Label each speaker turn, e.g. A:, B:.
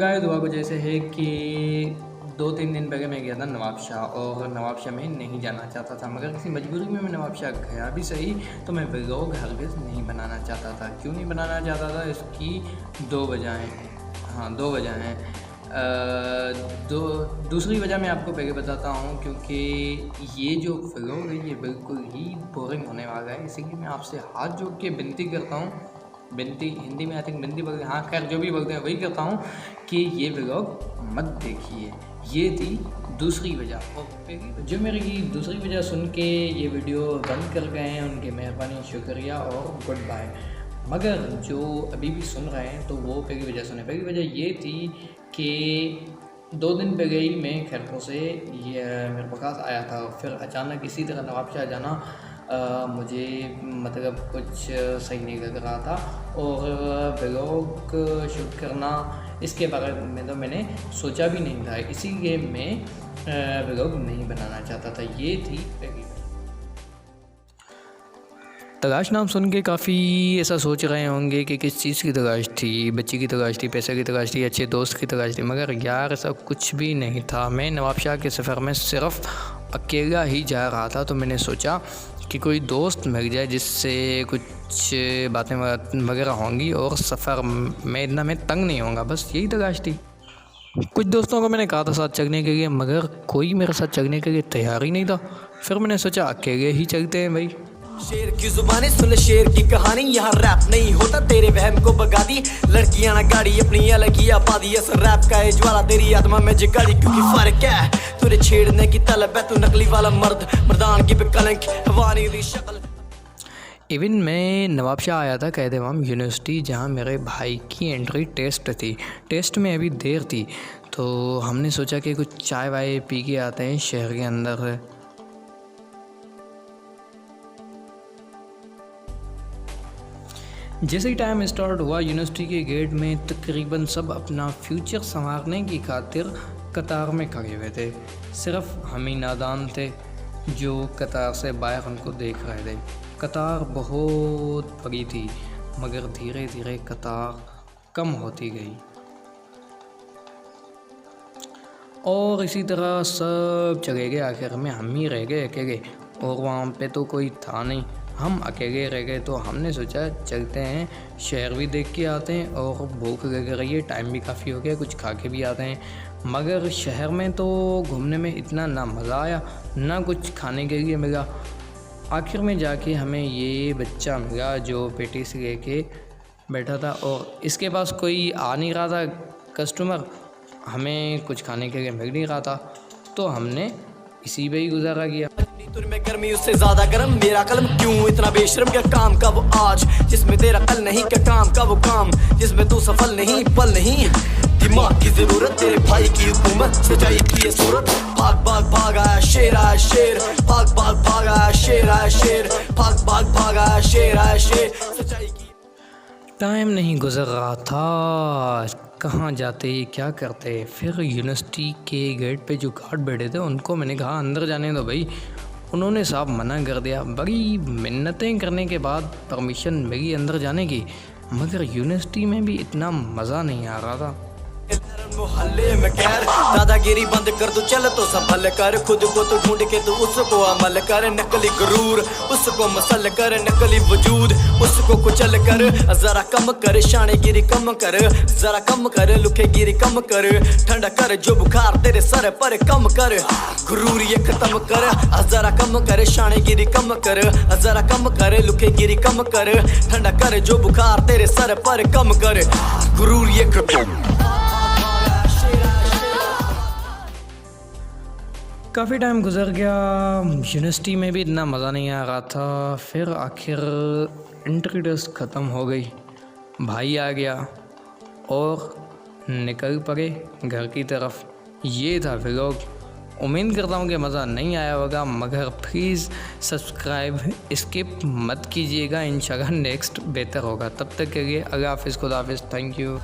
A: Guys हुआ कुछ ऐसे है कि 2-3 दिन पहले मैं गया था नवाबशाह और नवाबशाह में नहीं जाना चाहता था, मगर किसी मजबूरी में मैं नवाबशाह गया भी सही तो मैं व्लॉग हरगिज़ नहीं बनाना चाहता था। क्यों नहीं बनाना चाहता था, इसकी 2 वजह हैं। हाँ, 2 वजह हैं। दूसरी वजह मैं आपको पहले बताता हूँ, क्योंकि ये जो व्लॉग है ये बिल्कुल ही बोरिंग होने वाला है। इसीलिए मैं आपसे हाथ जोड़ के विनती करता हूँ, विनती हिंदी में आई थिंक विनती बोलते हैं, हाँ खैर जो भी बोलते हैं वही करता हूँ कि ये व्लॉग मत देखिए। ये थी दूसरी वजह। और जो मेरी दूसरी वजह सुन के ये वीडियो बंद कर गए हैं उनकी मेहरबानी, शुक्रिया और गुड बाय। मगर जो अभी भी सुन रहे हैं तो वो पहली वजह सुने। पहली वजह ये थी कि 2 दिन पहले ही मैं खैरपुर से ये मेरे पास आया था, फिर अचानक इसी तरह नवाबशाह जाना मुझे मतलब कुछ सही नहीं लग रहा था, और व्लॉग शूट करना इसके बारे में तो मैंने सोचा भी नहीं था, इसीलिए मैं व्लॉग नहीं बनाना चाहता था। ये थी पहली। तलाश नाम सुन के काफ़ी ऐसा सोच रहे होंगे कि किस चीज़ की तलाश थी, बच्ची की तलाश थी, पैसे की तलाश थी, अच्छे दोस्त की तलाश थी, मगर यार ऐसा कुछ भी नहीं था। मैं नवाबशाह के सफ़र में सिर्फ अकेला ही जा रहा था, तो मैंने सोचा कि कोई दोस्त मिल जाए जिससे कुछ बातें वगैरह होंगी और सफ़र में इतना मैं तंग नहीं होऊंगा, बस यही तलाश थी। कुछ दोस्तों को मैंने कहा था साथ चलने के लिए, मगर कोई मेरे साथ चलने के लिए तैयार ही नहीं था। फिर मैंने सोचा अकेले ही चलते हैं भाई।
B: शेर की जुबानी सुन शेर की कहानी, यहाँ रैप नहीं होता तेरे वहम को भगा दी। लड़कियां ना गाड़ी अपनी अलग ही आबादी, असर रैप का है ज्वाला तेरी आत्मा में जगाड़ी। क्योंकि फर्क है तुझे छेड़ने की तलब है, तू नकली वाला मर्द मर्दानगी पे कलंक हवानी दी शक्ल।
A: इवन मैं नवाबशाह आया था कायद-ए-आम यूनिवर्सिटी, जहाँ मेरे भाई की एंट्री टेस्ट थी। टेस्ट में अभी देर थी, तो हमने सोचा कि कुछ चाय वाय पी के आते हैं शहर के अंदर। जैसे ही टाइम स्टार्ट हुआ, यूनिवर्सिटी के गेट में तकरीबन सब अपना फ्यूचर संवारने की खातिर कतार में खड़े हुए थे। सिर्फ हम ही नादान थे जो कतार से बाहर उनको देख रहे थे। कतार बहुत बड़ी थी, मगर धीरे धीरे कतार कम होती गई, और इसी तरह सब चले गए। आखिर में हम ही रह गए अकेले, और वहाँ पे तो कोई था नहीं, हम अकेले रह गए। तो हमने सोचा चलते हैं, शहर भी देख के आते हैं, और भूख लग रही है, टाइम भी काफ़ी हो गया, कुछ खा के भी आते हैं। मगर शहर में तो घूमने में इतना ना मज़ा आया, ना कुछ खाने के लिए मिला। आखिर में जाके हमें ये बच्चा मिला जो पेटी से लेके बैठा था, और इसके पास कोई आ नहीं रहा था कस्टमर, हमें कुछ खाने के लिए मिल नहीं रहा था, तो हमने इसी पे ही गुजारा किया।
B: तुर में गर्मी उससे ज्यादा गर्म मेरा कलम, क्यों इतना बेशर्म, क्या काम का वो आज जिसमें तेरा कल नहीं, क्या काम का वो काम जिसमें तू सफल नहीं पल नहीं। दिमाग की जरूरत तेरे भाई की हुकूमत, सच्चाई की ये सूरत। भाग भाग भाग आया शेर आया शेर, भाग भाग भाग आया शेर आया शेर, भाग भाग भाग आया शेर आया शेर, सच्चाई की।
A: टाइम नहीं गुजर रहा था, कहाँ जाते क्या करते। फिर यूनिवर्सिटी के गेट पे जो गार्ड बैठे थे उनको मैंने कहा अंदर जाने दो भाई, उन्होंने साफ मना कर दिया। बड़ी मिन्नतें करने के बाद परमिशन मिली अंदर जाने की, मगर यूनिवर्सिटी में भी इतना मज़ा नहीं आ रहा था।
B: मोहल्ले में कहर दादागिरी बंद कर, तू चल तो संभल कर, खुद को तो ढूंढ के तू उसको अमल कर। नकली गुरूर उसको मसल कर, नकली वजूद उसको कुचल कर। जरा कम कर शानेगिरी कम कर, जरा कम कर लुखेगिरी कम कर। ठंडा कर जो बुखार तेरे सर पर कम कर, गुरूर ये खत्म कर। जरा कम कर शानेगिरी कम कर, जरा कम कर लुखेगिरी कम कर। ठंडा कर जो बुखार तेरे सर पर कम कर, गुरूर ये खत्म।
A: काफ़ी टाइम गुजर गया, यूनिवर्सिटी में भी इतना मज़ा नहीं आ रहा था। फिर आखिर एंट्री टेस्ट ख़त्म हो गई, भाई आ गया और निकल पड़े घर की तरफ। ये था व्लॉग, उम्मीद करता हूँ कि मज़ा नहीं आया होगा, मगर प्लीज़ सब्सक्राइब स्किप मत कीजिएगा, इंशाल्लाह नेक्स्ट बेहतर होगा। तब तक के लिए अल्लाह हाफ़िज़, खुदा हाफ़िज़, थैंक यू।